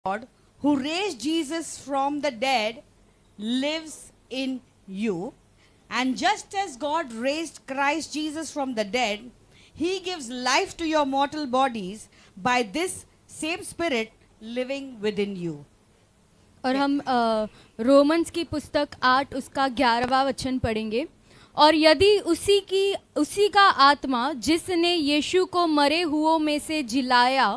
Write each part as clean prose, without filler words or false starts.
God who raised Jesus from the dead lives in you. And just as God raised Christ Jesus from the dead, he gives life to your mortal bodies by this same Spirit living within you. और हम Romans की पुस्तक 8 उसका 11वां वचन पढ़ेंगे। और यदि उसी का आत्मा जिसने यीशु को मरे हुओं में से जिलाया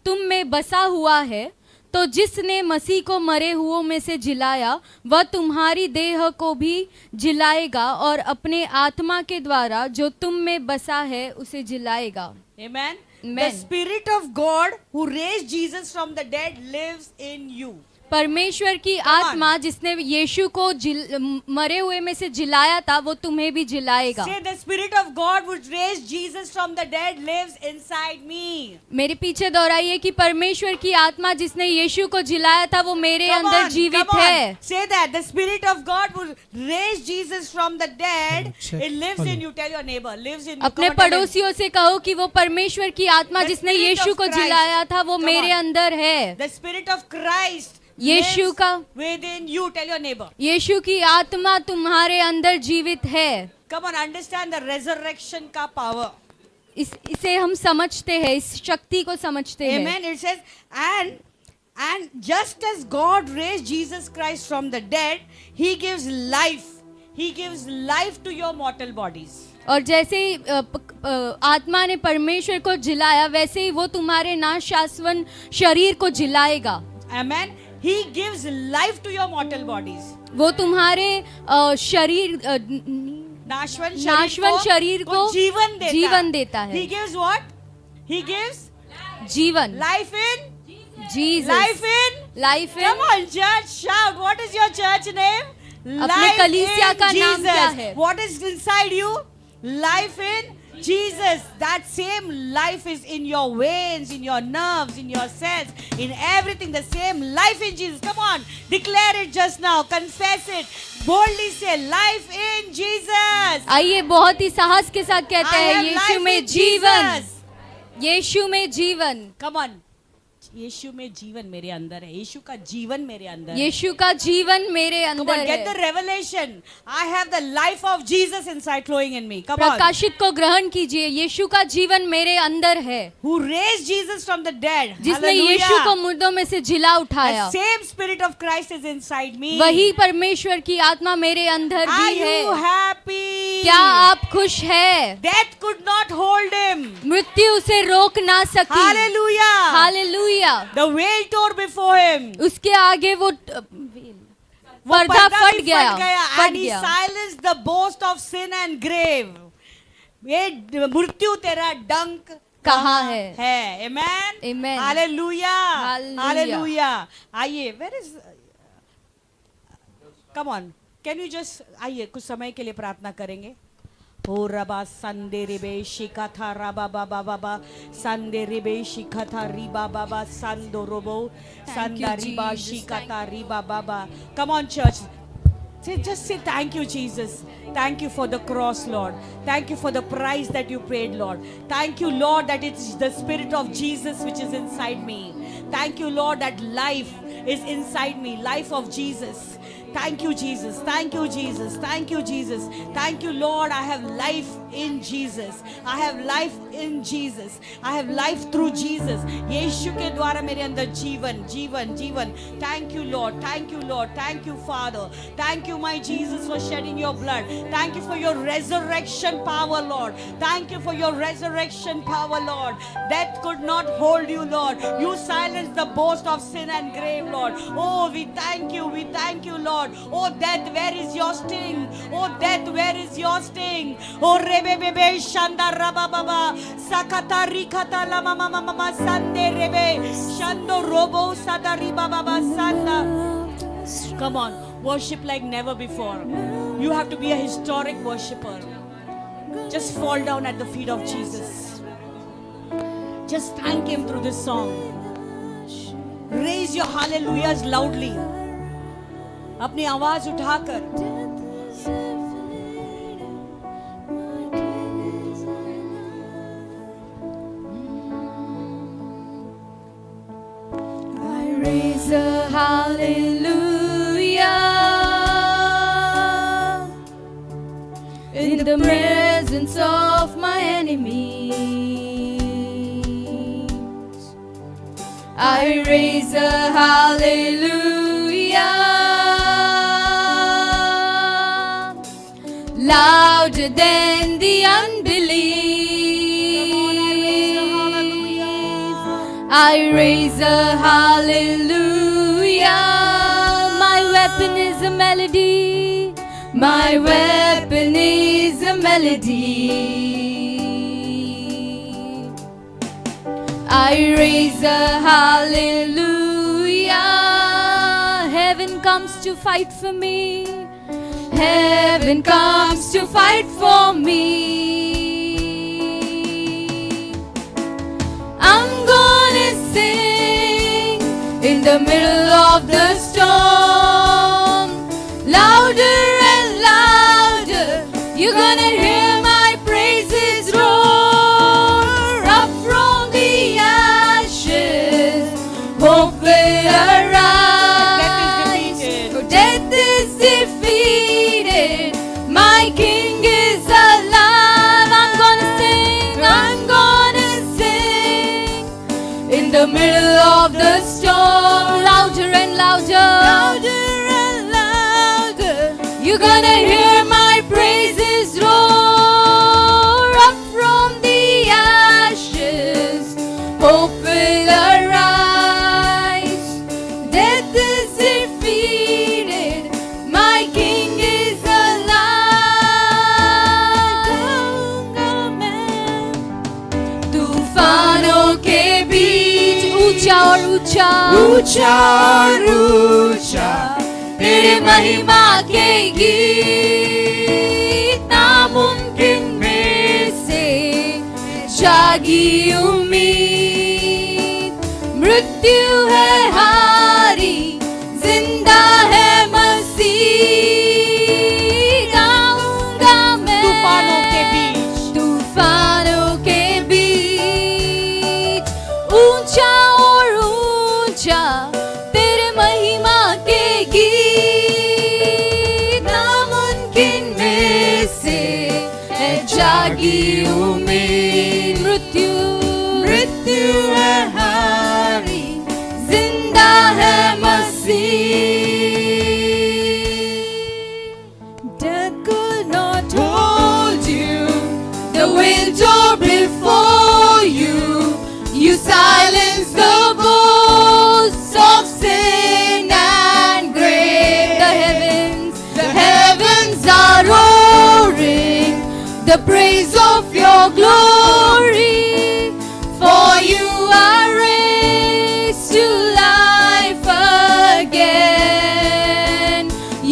तुम में बसा हुआ है, तो जिसने मसीह को मरे हुओं में से जिलाया वह तुम्हारी देह को भी जिलाएगा और अपने आत्मा के द्वारा जो तुम में बसा है उसे जिलाएगा। Amen. Amen. The Spirit of God who raised Jesus from the dead lives in you. परमेश्वर की आत्मा जिसने यीशु को मरे हुए में से जिलाया था वो तुम्हें भी जिलाएगा। Say, the Spirit of God who raised Jesus from the dead lives inside me. मेरे पीछे दोहराइए कि परमेश्वर की आत्मा जिसने यीशु को जिलाया था वो मेरे अंदर जीवित है। Say that the Spirit of God who raised Jesus from the dead, it lives in you. Tell your neighbor, lives in you. अपने पड़ोसियों से कहो कि वो परमेश्वर की आत्मा जिसने यीशु को जिलाया था वो मेरे अंदर है। The Spirit of Christ यीशु का within you. Tell your neighbor. यीशु की आत्मा तुम्हारे अंदर जीवित है। Come on, understand the resurrection का power. इसे हम समझते हैं, इस शक्ति को समझते हैं। Amen. It says, and just as God raised Jesus Christ from the dead, He gives life. He gives life to your mortal bodies. और जैसे ही आत्मा ने परमेश्वर को जिलाया वैसे ही वो तुम्हारे नाशाश्वत शरीर को जिलाएगा। Amen. He gives life to your mortal bodies. वो तुम्हारे शरीर नाशवन शरीर को जीवन देता है। He gives what? He gives जीवन। life in Jesus. Life in. Come on, church, shout. What is your church name? अपने कलीसिया का नाम क्या है? What is inside you? Life in Jesus. That same life is in your veins, in your nerves, in your cells, in everything. The same life in Jesus. Come on, declare it just now. Confess it. Boldly say, life in Jesus. आइए बहुत ही साहस के साथ कहते I हैं, have Yeshu life में in जीवन, Jesus. यीशु में जीवन। Come on. यीशु में जीवन मेरे अंदर है। यीशु का जीवन मेरे अंदर है। यीशु का जीवन मेरे Come अंदर on, get the है। revelation. I have the life of Jesus inside flowing in me. Come on. प्रकाशित को ग्रहण कीजिए, यीशु का जीवन मेरे अंदर है। Who raised Jesus from the dead? जिसने यीशु को मुर्दों में से जिला उठाया। The same Spirit of Christ is inside me. वही परमेश्वर की आत्मा मेरे अंदर Are भी है। you happy? क्या आप खुश हैं? Death could not hold him. मृत्यु उसे रोक ना सकी। Hallelujah. Hallelujah. The veil tore before him. उसके आगे वो पर्दा फट गया। And he silenced the boast of sin and grave. ये मृत्यु तेरा डंक कहाँ है? Amen. Amen. Hallelujah. Hallelujah. आइए, where is? Come on. Can you just आइए कुछ समय के लिए प्रार्थना करेंगे। ओ रबा संदे रिबे शिकाथा रबा बाबा बाबा संदे रिबे शिकाथा रिबा बाबा संदो रोबो संदा रिबा शिकाथा रिबा बाबा। Come on, church. Just say thank you, Jesus. Thank you for the cross, Lord. Thank you for the price that you paid, Lord. Thank you, Lord, that it's the Spirit of Jesus which is inside me. Thank you, Lord, that life is inside me. Life of Jesus. Thank you, Jesus. Thank you, Jesus. Thank you, Jesus. Thank you, Lord. I have life in Jesus. I have life in Jesus. I have life through Jesus. यीशु के द्वारा मेरे अंदर जीवन जीवन जीवन. Thank you, Lord. Thank you, Lord. Thank you, Father. Thank you, my Jesus, for shedding your blood. Thank you for your resurrection power, Lord. Thank you for your resurrection power, Lord. Death could not hold you, Lord. You silenced the boast of sin and grave, Lord. Oh, we thank you. We thank you, Lord. Oh, death, where is your sting? Oh, death, where is your sting? Oh, rebe bebe shanda raba baba sakata rikata la mama mama sande rebe shando robo sadari baba sanda. Come on, worship like never before. You have to be a historic worshipper. Just fall down at the feet of Jesus. Just thank Him through this song. Raise your hallelujahs loudly. अपनी आवाज उठाकर I raise raise a hallelujah in the presence of my enemies. I raise a hallelujah louder than the unbelief. I raise a hallelujah. My weapon is a melody. My weapon is a melody. I raise a hallelujah. Heaven comes to fight for me. Heaven comes to fight for me. I'm gonna sing in the middle of the storm, louder and louder. You're gonna hear my praises roar up from the ashes. Hope will arise. Death is defeated. My King is alive. I'm gonna sing. I'm gonna sing in the middle of the storm, louder and louder, louder and louder. You're gonna hear my praises roar up from the ashes. Hope will arise. Death is defeated. My King is alive. तूफानों के बीच ऊंचा और ऊंचा, ऊंचा और ऊंचा तेरे महिमा के गीत, नामुमकिन में से जागी उम्मीद। मृत्यु है हारी, जिंदा है मसीह। गाऊंगा मैं तूफानों के बीच, तूफानों के बीच, ऊंचा और ऊंचा तेरे महिमा के गीत, नामुमकिन में से है जागी उम्मीद। मृत्यु मृत्यु है हारी, जिंदा है मसीह। Death could not hold you, the wind tore before you. You silenced the boasts of sin and grave. The heavens are roaring the praise of your glory. For you are raised to life again.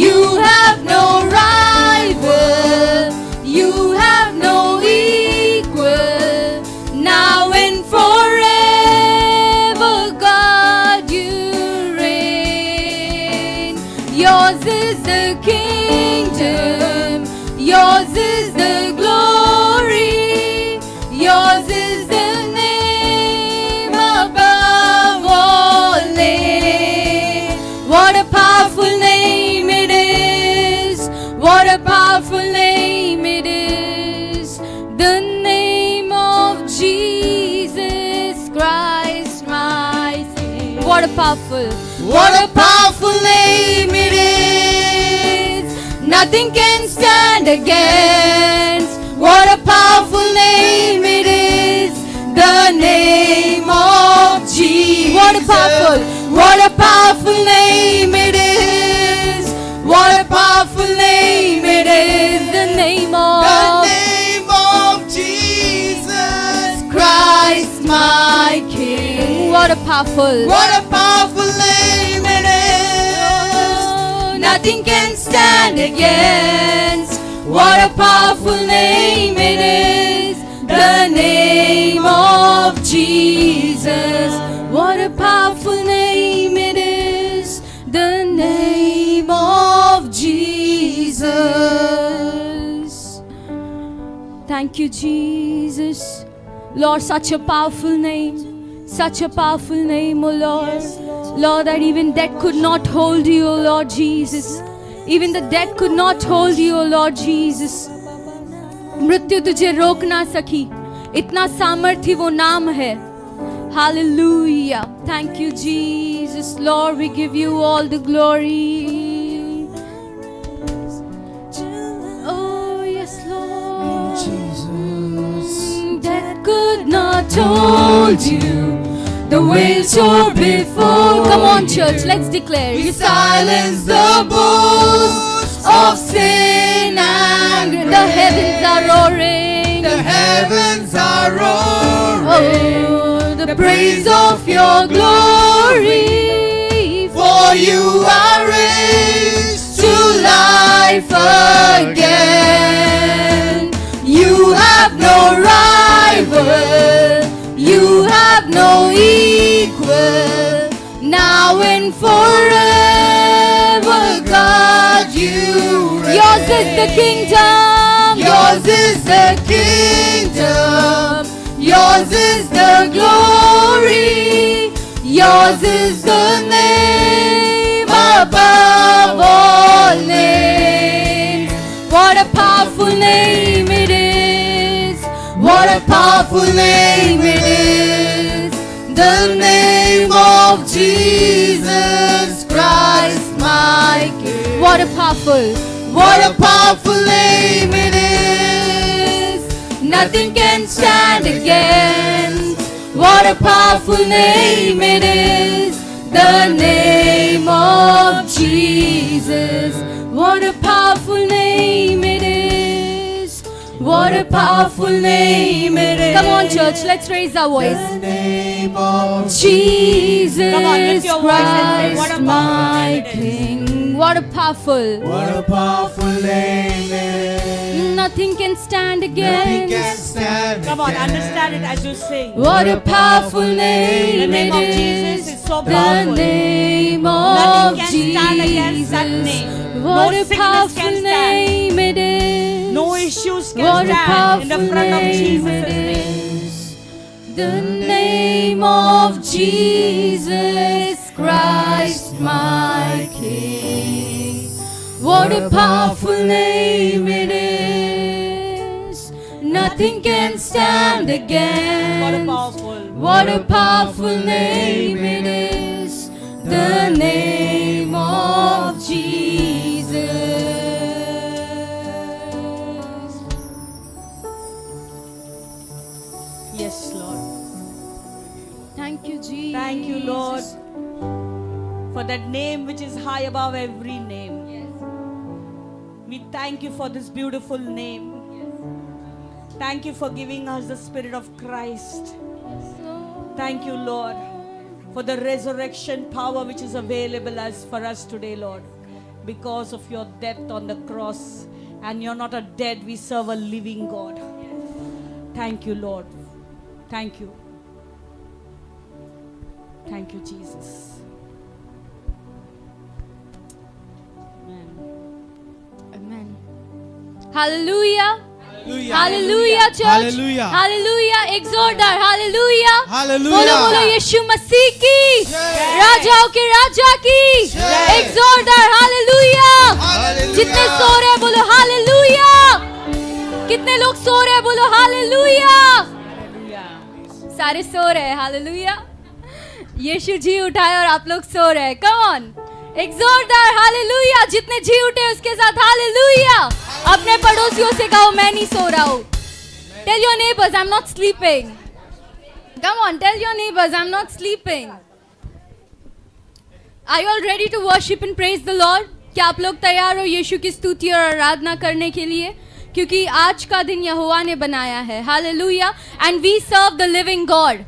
You have no rival, you have no equal. Now and forever, God, you reign. Yours is the kingdom, yours is the glory, yours is the name above all names. What a powerful name it is, what a powerful name it is, the name of Jesus Christ my Savior. What a powerful name it is, nothing can stand against. What a powerful name it is, the name of Jesus. What a powerful name it is, what a powerful name it is, the name of Jesus Christ my King. What a powerful name it is. Nothing can stand against. What a powerful name it is, the name of Jesus. What a powerful name it is, the name of Jesus. Thank you, Jesus. Lord, such a powerful name, oh Lord. Lord, that even death could not hold you, O Lord Jesus. Even the death could not hold you, O Lord Jesus. मृत्यु तुझे रोक ना सकी, इतना सामर्थ्य वो नाम है. Hallelujah. Thank you, Jesus. Lord, we give you all the glory. Oh, yes, Lord. Jesus. That could not hold you the way it showed before. Come on, church, let's declare. We silence the boast of sin and grave. The heavens are roaring. The heavens are roaring. Oh, the praise of your glory. For you are raised to life again. You have no rival. You have no equal. Now and forever, God, you reign. Yours is the kingdom. Yours is the kingdom. Yours is the glory. Yours is the name above all names. What a powerful name it is. What a powerful name it is. The name of Jesus Christ, my King. What a powerful. What a powerful name it is. Nothing can stand against. What a powerful name it is. The name of Jesus. What a powerful name it is. What a powerful name it is. Come on, church, let's raise our voice. The name of Jesus Come on, lift your voice and say, what a Christ, powerful my name it is. King. What a powerful. What a powerful name it is. Nothing can stand Nothing can against. stand Come on, against. understand it as you sing. What a powerful name The name it of Jesus is so The powerful. name Nothing of can stand against that Jesus. name. What No a sickness powerful can stand. name it is. No issues can What a stand in powerful the front of name Jesus' it name. is. The name of Jesus Christ, my King. What a powerful name it is. Nothing can stand against. What a powerful. What a powerful name it is. The name of Jesus. Yes, Lord. Thank you, Jesus. Thank you, Lord, for that name which is high above every name. We thank you for this beautiful name. Thank you for giving us the Spirit of Christ. Thank you, Lord, for the resurrection power which is available as for us today, Lord, because of your death on the cross. And you're not a dead, we serve a living God. Thank you, Lord. Thank you. Thank you, Jesus. Amen. Amen. Hallelujah. Hallelujah. Hallelujah, church. Hallelujah. Hallelujah. एक जोरदार Hallelujah. Hallelujah. बोलो बोलो यीशु मसीह की, जय। राजाओं के राजा की, जय। एक जोरदार Hallelujah. Hallelujah. जितने सो रहे हैं बोलो Hallelujah. कितने लोग सो रहे हैं बोलो Hallelujah. Hallelujah. सारे सो रहे हैं Hallelujah. यीशु जी उठाए और आप लोग सो रहे हैं. Come on. एक जोरदार Hallelujah. जितने जी उठे उसके साथ Hallelujah. अपने पड़ोसियों से कहो मैं नहीं सो रहा हूँ. Tell your neighbors I'm not sleeping. Come on, tell your neighbors I'm not sleeping. Are you all ready to worship and praise the Lord? क्या आप लोग तैयार हो यीशु की स्तुति और आराधना करने के लिए? क्योंकि आज का दिन यहोवा ने बनाया है. Hallelujah. And we serve the living God.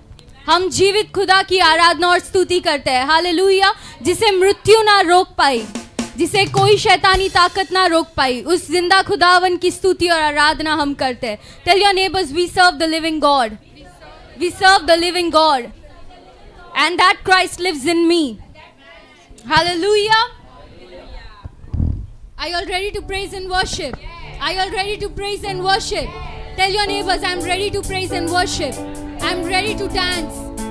हम जीवित खुदा की आराधना और स्तुति करते हैं. Hallelujah. जिसे मृत्यु ना रोक पाई, जिसे कोई शैतानी ताकत ना रोक पाई, उस जिंदा खुदावन की स्तुति और आराधना हम करते हैं. Tell your neighbors we serve the living God. We serve the living God. And that Christ lives in me. Hallelujah. Are you all ready to praise and worship? Are you all ready to praise and worship? Tell your neighbors I'm ready to praise and worship. I'm ready to dance.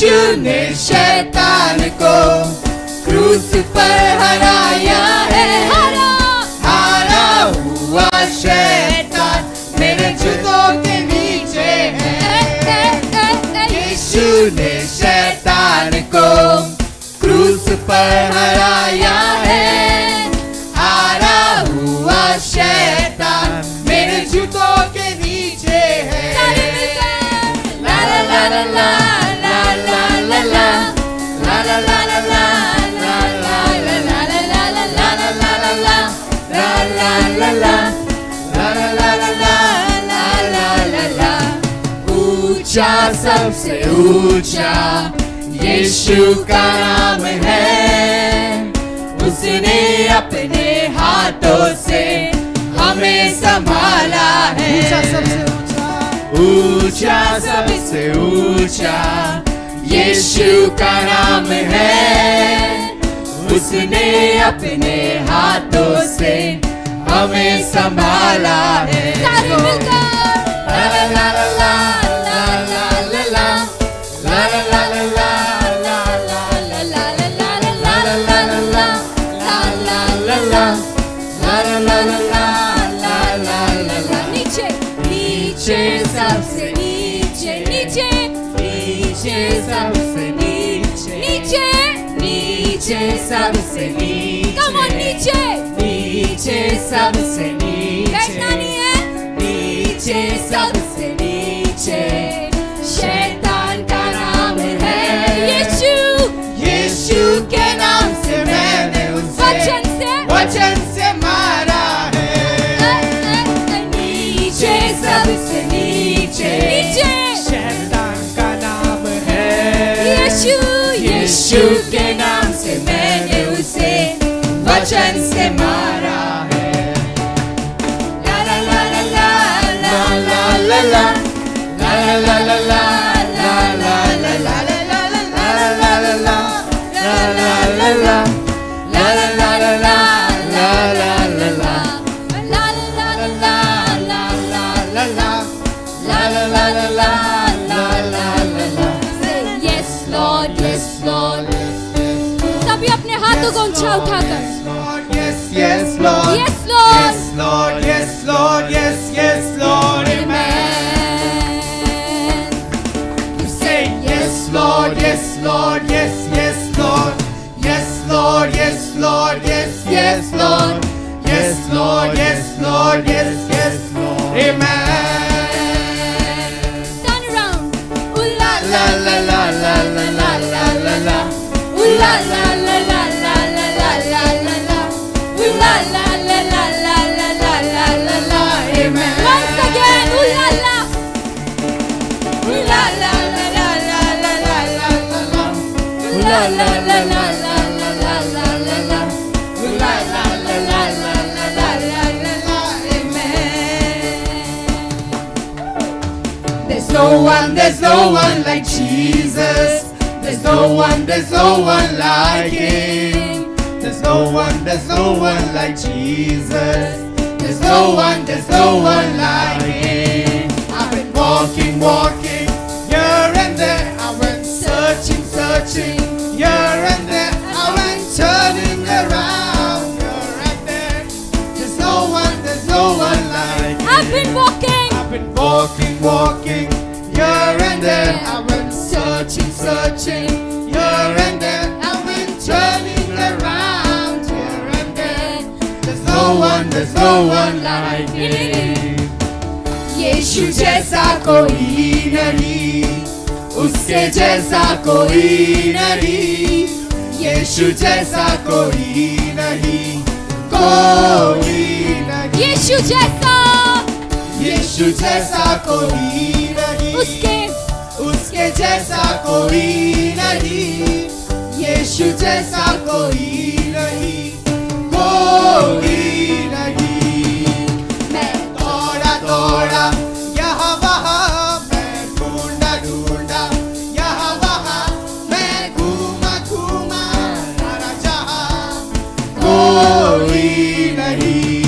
यीशु ने शैतान को क्रूस पर हराया है। हारा हुआ शैतान मेरे जूतों के नीचे है। यीशु ने शैतान को क्रूस पर हराया है। हारा हुआ शैतान मेरे जूतों के नीचे है। ला ला ला ला ला ला ला ला ला ला ला ला ला ला ऊंचा सबसे ऊंचा यीशु का नाम है। उसने अपने हाथों से हमें संभाला है। ऊंचा सबसे ऊंचा यीशु का नाम है। उसने अपने हाथों से हमें संभाला है। ला ला ला ला ला ला ला ला ला ला ला ला ला नीचे सबसे नीचे नीचे नीचे सबसे नीचे नीचे नीचे सबसे नीचे कम ऑन नीचे नीचे सबसे नीचे बैठना नहीं है। नीचे सबसे नीचे शैतान का नाम है यीशु। यीशु के नाम से मैंने उसे वचन से मारा है। नीचे सबसे नीचे नीचे शैतान का नाम है यीशु। यीशु के नाम से मैंने उसे वचन से मारा है। ला ला ला ला ला ला ला ला ला ला ला ला ला ला ला ला ला सभी अपने हाथों को ऊंचा उठाकर Yes, yes, Lord. Yes, Lord. Yes, Lord. Yes, Lord. Yes, yes, Lord. Amen. You say yes, Lord. Yes, Lord. Yes, yes, Lord. Yes, Lord. Yes, Lord. Yes, yes, Lord. Yes, Lord. Yes, Lord. Yes, yes, Lord. Amen. turn around. Ooh la La la la la la la la la la. ooh la la la la la la la la la la. Ooh la la la la la la la la la la. Amen. Once again. Ooh la la. Ooh la la la la la la la la la la. Ooh la la la la la la la la la la. Ooh la la la la la la la la la la. Amen. There's no one like Jesus. There's no one like Him. There's no one like Jesus. There's no one like Him. I've been walking here and there. I went searching here and there. I went turning around here and there. There's no one like Him. I've been walking. I've been walking here and there. I went searching here and there. I've been turning around here and there. There's no one like Him. यीशु जैसा कोई नहीं, उसके जैसा कोई नहीं, यीशु जैसा कोई नहीं, कोई नहीं। यीशु जैसा कोई नहीं, उसके जैसा कोई नहीं, यीशु जैसा कोई नहीं, कोई नहीं। मैं दौड़ा यहाँ वहाँ, मैं ढूंढा यहाँ वहाँ, मैं घूमा सारा जहाँ, कोई नहीं।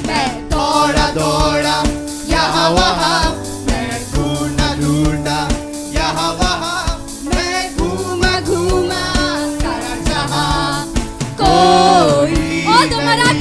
मैं दौड़ा यहाँ वहाँ, मैं ढूंढा यहाँ वहाँ, मैं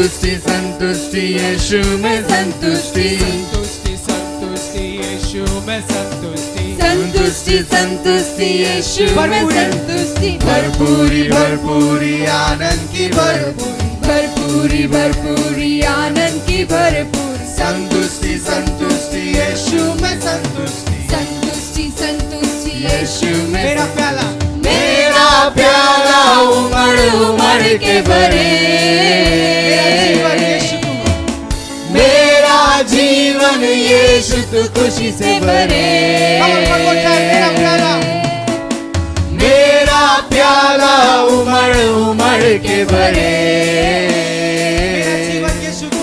संतुष्टि संतुष्टि यीशु में संतुष्टि संतुष्टि संतुष्टि यीशु में संतुष्टि संतुष्टि संतुष्टि यीशु में भरपूरी। संतुष्टि भरपूरी भरपूरी आनंद की भरपूरी भरपूरी भरपूरी आनंद की भरपूरी संतुष्टि संतुष्टि यीशु में संतुष्टि संतुष्टि संतुष्टि यीशु में मेरा प्याला मेरा प्याला उमड़ उमड़ के भरे जीवन यीशु तू मेरा जीवन यीशु तू खुशी से भरे Come on, one more time. मेरा प्याला मेरा प्याला उमड़ उमड़ के भरे मेरा जीवन यीशु तू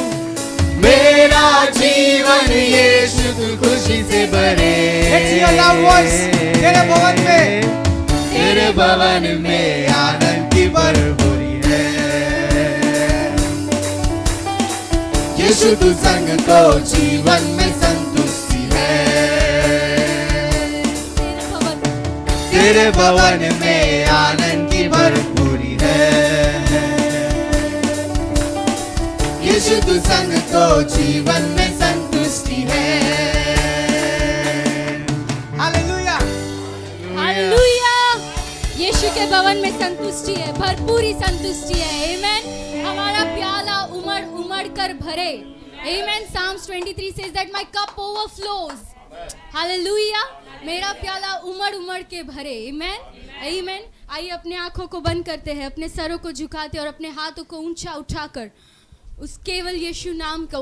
मेरा जीवन यीशु तू खुशी से भरे Let's hear your loud voice. तेरे भवन में तेरे भवन में आनंद की भरपूरी है यीशु तू संग को जीवन में संतुष्टि है तेरे भवन में आनंद की भरपूरी है यीशु तू संग को जीवन में संतुष्टि है हालेलुया हालेलुया। यीशु के भवन में संतुष्टि है, भरपूरी संतुष्टि है। आमेन। हमारा प्याला उमड़ उमड़ कर भरे। आमेन। Psalms 23 says that my cup overflows. Hallelujah. मेरा प्याला उमड़ उमड़ के भरे। आमेन। आमेन। आइए अपने आंखों को बंद करते हैं, अपने सरों को झुकाते और अपने हाथों को ऊंचा उठाकर उस केवल यीशु नाम को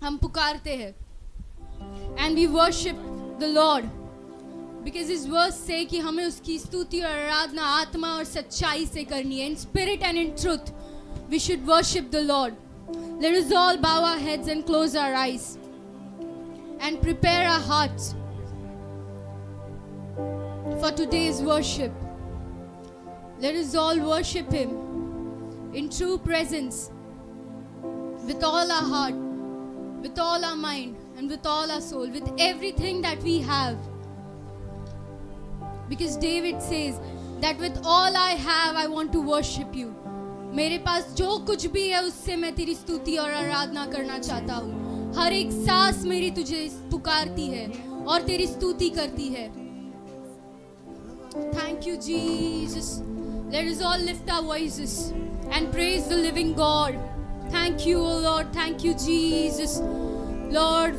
हम पुकारते हैं। And we worship the Lord. Because his words say कि हमें उसकी स्तुति और आराधना आत्मा और सच्चाई से करनी है. In spirit and in truth, we should worship the Lord. Let us all bow our heads and close our eyes and prepare our hearts for today's worship. Let us all worship him in true presence, with all our heart, with all our mind, and with all our soul, with everything that we have. Because David says that with all I have, I want to worship you. मेरे पास जो कुछ भी है उससे मैं तेरी स्तुति और आराधना करना चाहता हूँ. हर एक सांस मेरी तुझे पुकारती है और तेरी स्तुति करती है. Thank you, Jesus. Let us all lift our voices and praise the living God. Thank you, O Lord. Thank you, Jesus. Lord,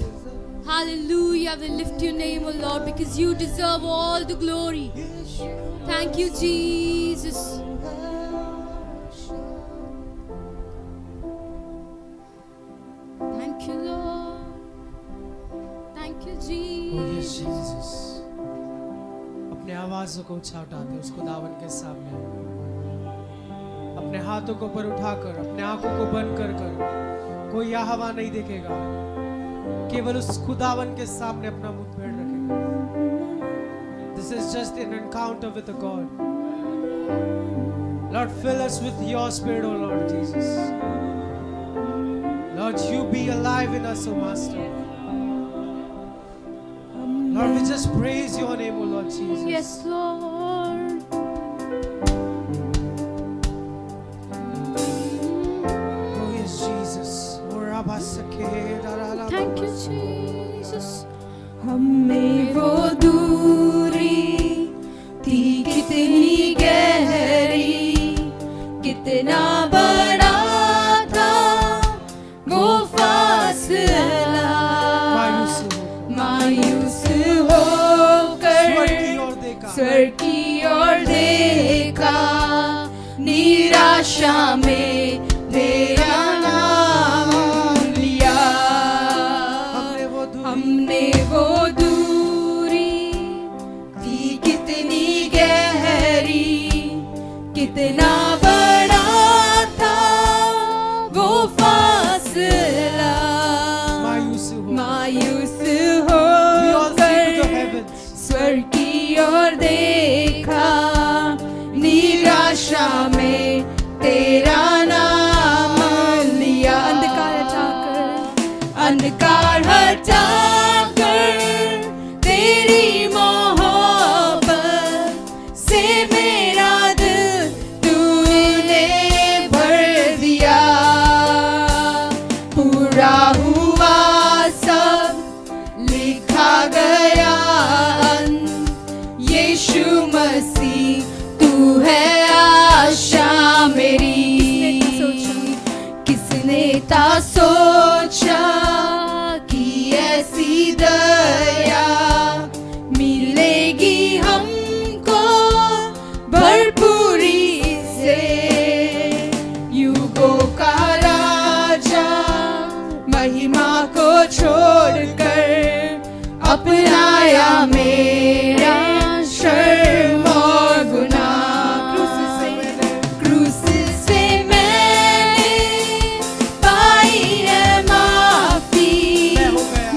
hallelujah. We lift your name, O Lord, because you deserve all the glory. Thank you, Jesus. Thank you, Lord. Thank you, Jesus. Jesus अपने आवाजों को ऊंचा उठाते उस खुदावन के सामने अपने हाथों को ऊपर उठाकर अपने आंखों को बंद कर कर कोई यहाँ हवा नहीं देखेगा केवल उस खुदावन के सामने अपना मुंह फेर रखेगा. This is just an encounter with a God. Lord, fill us with your spirit, O Lord Jesus. Lord, you be alive in us, O Master. Lord, we just praise your name, O Lord Jesus. Yes, Lord. Oh, yes, Jesus. Thank you, Jesus. हमें वो दूरी थी कितनी गहरी कितना बड़ा था वो फासला मायूस होकर स्वर की ओर देखा निराशा में तेरा नाम लिया हमने वो दूरी थी कितनी गहरी कितना बड़ा था वो फासला मायूस होकर स्वर की ओर देखा निराशा में तेरा नाम लिया अंधकार हटाकर तेरी मोहब्बत से मेरा दिल तूने भर दिया था सोचा कि ऐसी दया मिलेगी हमको भरपूरी से। युगों का राजा महिमा को छोड़कर अपनाया मेरा शर्म और गुनाह। क्रूस से मैंने पाई है माफी।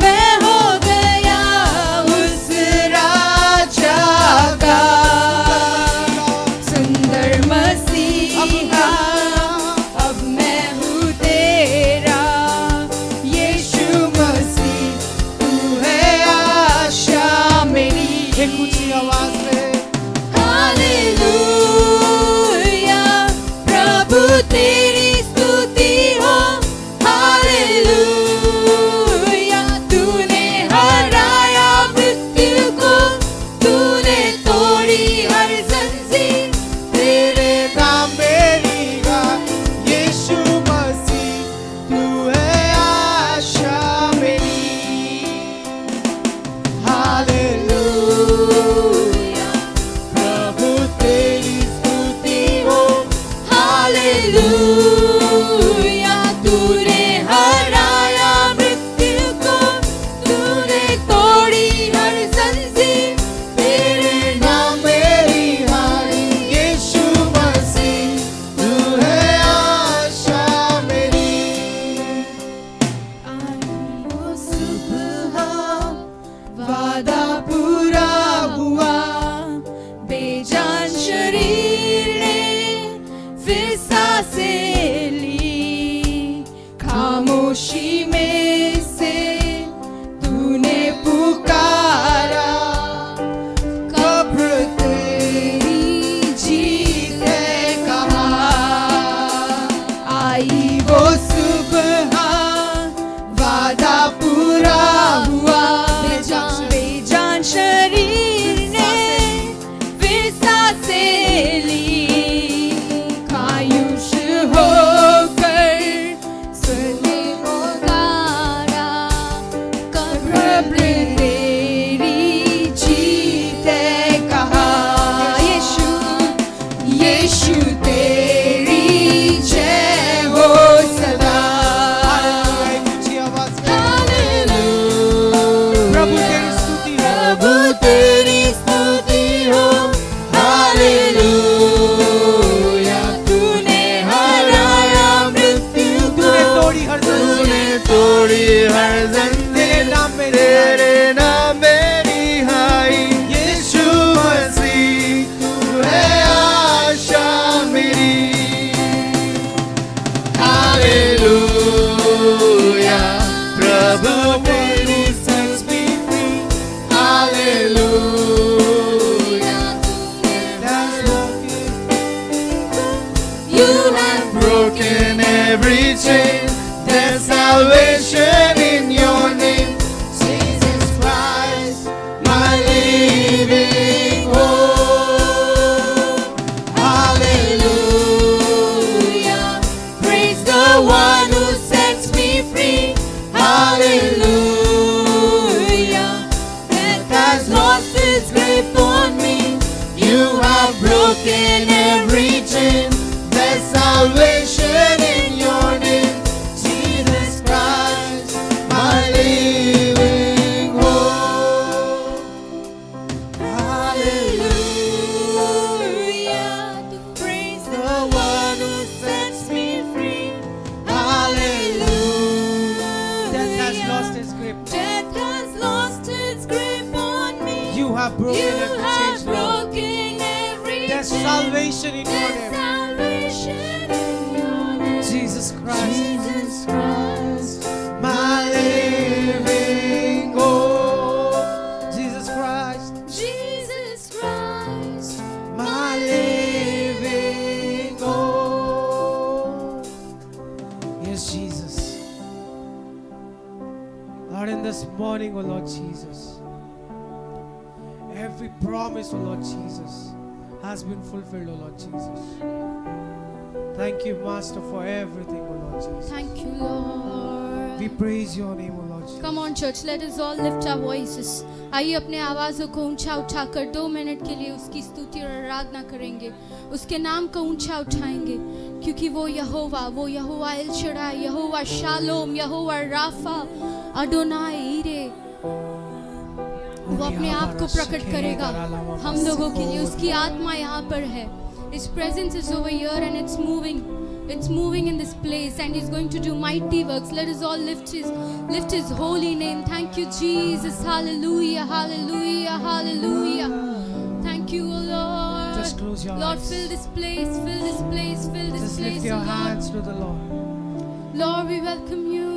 मैं हो गया उस राजा का सुंदर मसीहा। अब मैं हूँ तेरा यीशु मसीह, तू है आशा मेरी। एक ऊंची आवाज में हालेलुया, प्रभु तेरी स्तुति हो। हालेलुया, तूने हराया मृत्यु को, तूने तोड़ी हर जंजीर। तेरे नाम मेरी गान यीशु मसीह, तू है आशा मेरी। हालेलुया, प्रभु तेरी स्तुति हो। हालेलुया, तूने हराया मृत्यु को, तूने तोड़ी हर जंजीर। तेरे नाम मेरी हारी यीशु मसीह, तू है आशा मेरी। वो सुबह वादा पूरा हुआ, बेजान शरीर ने फिर सांसें ली। खामोशी में से तूने पुकारा, कब्र तेरी जीत है कहा। आई वो सुबह वादा पूरा हुआ, बेजान शरीर ने फिर सांसें ली। कायुष होकर सुने पुकारा, कब्र तेरी जीत है कहा। यीशु यीशु तेरी जय हो सदा। एक ऊंची आवाज में हालेलुया, प्रभु तेरी स्तुति हो। प्रभु तेरी स्तुति हो। हालेलुया, तूने हराया मृत्यु को, तूने तोड़ी हर तूने जंजीर। तोड़ी हर जंजीर। तेरे नाम मेरी तेरे नाम मेरी हाई यीशु मसीह, तू है आशा मेरी। हालेलुया, प्रभु तेरी sets me free। Hallelujah, you have broken every chain. There's salvation in your name, Jesus Christ, my living hope. Hallelujah, praise the one who sets me free. Hallelujah, death has lost its grip on me. You have broken every chain. There's salvation in your name, Jesus Christ, my living hope. Hallelujah, praise the one who sets me free. Hallelujah, Death has lost its grip. death has lost its grip on me. You have broken You every have chain, Lord. broken every There's chain. salvation in your There's name, salvation in your name, Jesus Christ, Jesus Christ. my living hope. Jesus Christ, Jesus Christ, my living hope. Yes, Jesus. Lord, in this morning, oh Lord Jesus, every promise, oh Lord Jesus, has been fulfilled, oh Lord Jesus. Thank you, Master, for everything, oh Lord Jesus. Thank you, Lord. We praise your name, O Lord Jesus. Come on church, let us all lift our voices. आइए अपने आवाज़ों को ऊंचा उठाकर 2 minute के लिए उसकी स्तुति और आराधना करेंगे, उसके नाम को ऊंचा उठाएंगे, क्योंकि वो यहोवा एल शडाई, यहोवा शालोम, यहोवा राफा, अडोनाई ईरे, वो अपने आप को प्रकट करेगा हम लोगों के लिए। उसकी आत्मा यहाँ पर है। His presence is over here and it's moving in this place, and he's going to do mighty works. Let us all lift his holy name. Thank you, Jesus. Hallelujah, hallelujah, hallelujah. Thank you, O Lord. Just close your Lord, eyes. fill this place, fill this place, fill this Just place, lift your O Lord. hands to the Lord. Lord, we welcome you.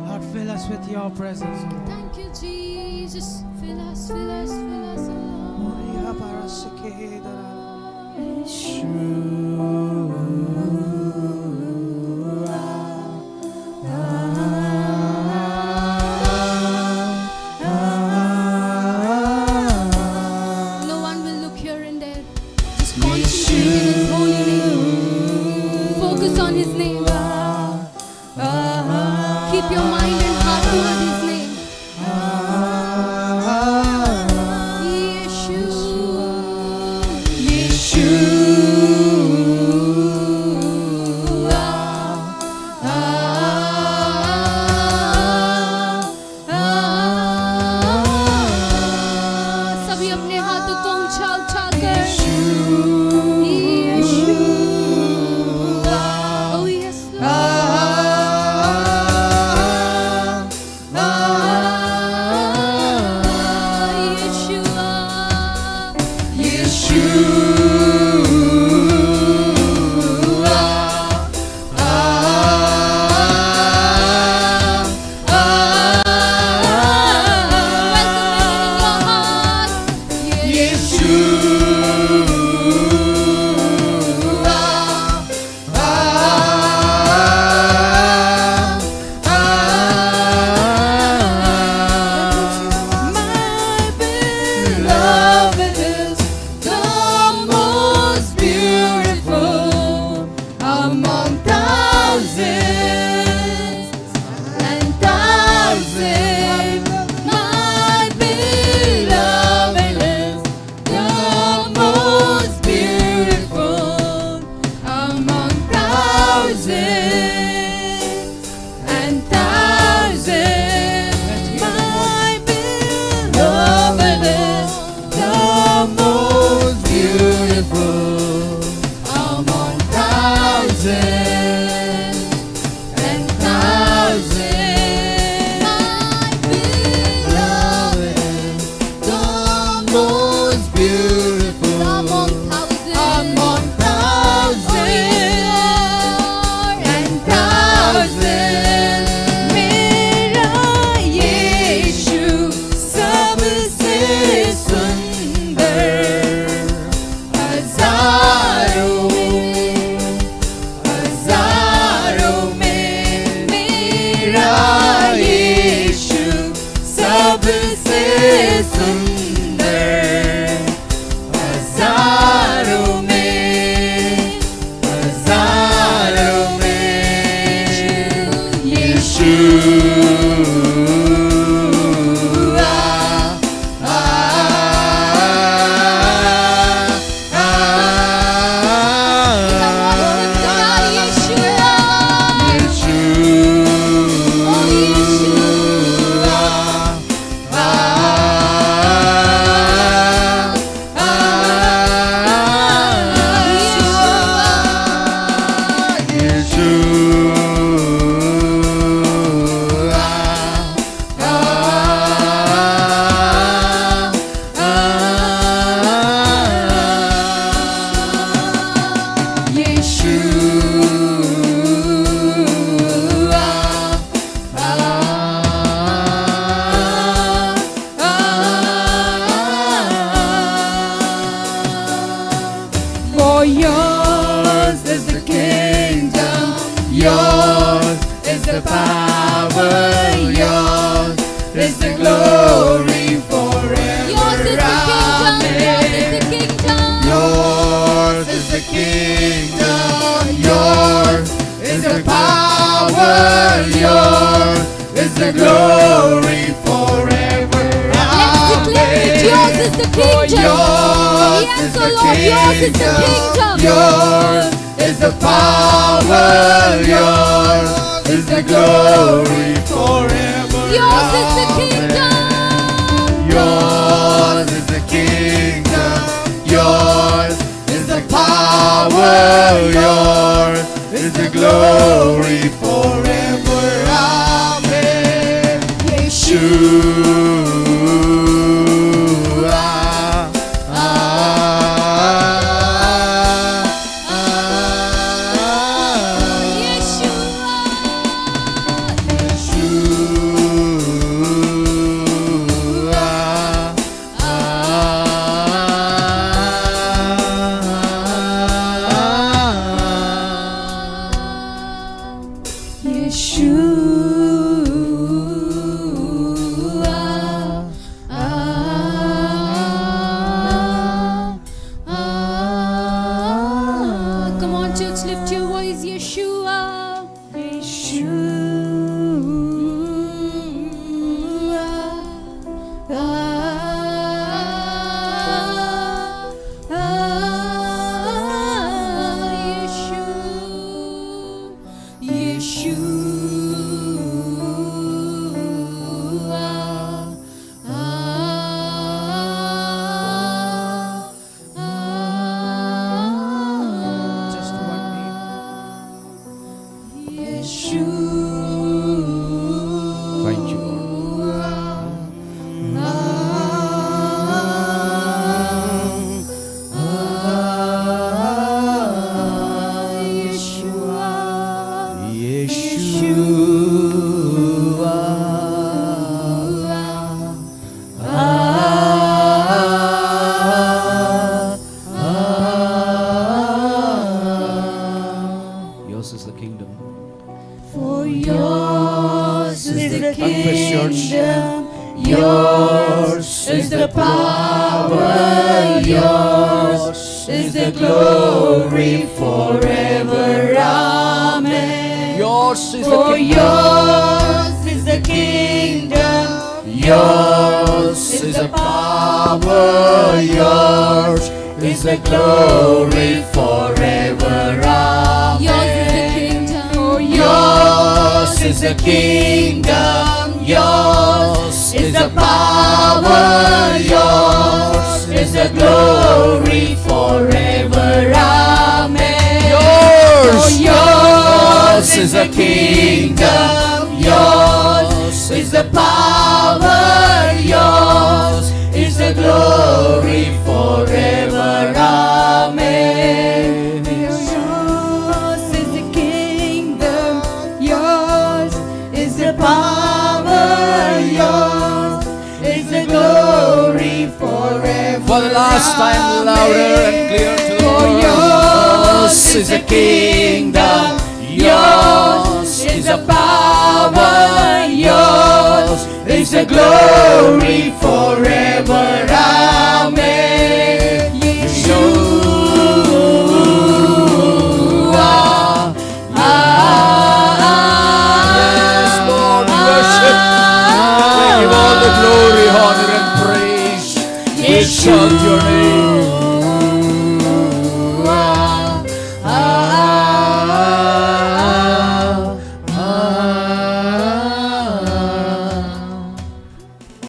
Lord, fill us with your presence, O Lord. Thank you, Jesus. Fill us, fill us, fill us, O No one will look here and there. Just concentrate in His holy name. Focus on His name. Keep your mind and heart toward His name. सभी अपने हाथों को ऊंचा उठाकर Oh yes, Yours is the kingdom, yours is the power. yours is the glory forever. Let's declare it. Yours is the kingdom. Yours Yes, is O the Lord, yours is the kingdom. kingdom. Yours is the power. Yours is the glory forever. Yours is the kingdom. Yours is the kingdom. Yours is the power. Yours is the glory forever. Amen. Yeshua. Come on, church, lift your voice, Yeshua. Just one name. Thank you, Lord. Yours is the kingdom. For yours is the Confess, church. kingdom, yours is the power, yours is the glory forever. Amen. Yours is For yours is the kingdom, Yours is the power. Yours is the glory forever. Amen. Yours is the kingdom. Yours is the power. Yours is the glory forever. Amen. Yours is the kingdom. Yours is the power. Yours is the glory forever. Amen. yours is the kingdom, yours is the power, yours is the glory forever. For the last time, louder and clear to the For Lord. yours is the kingdom. Yours is the power. Yours is the glory forever.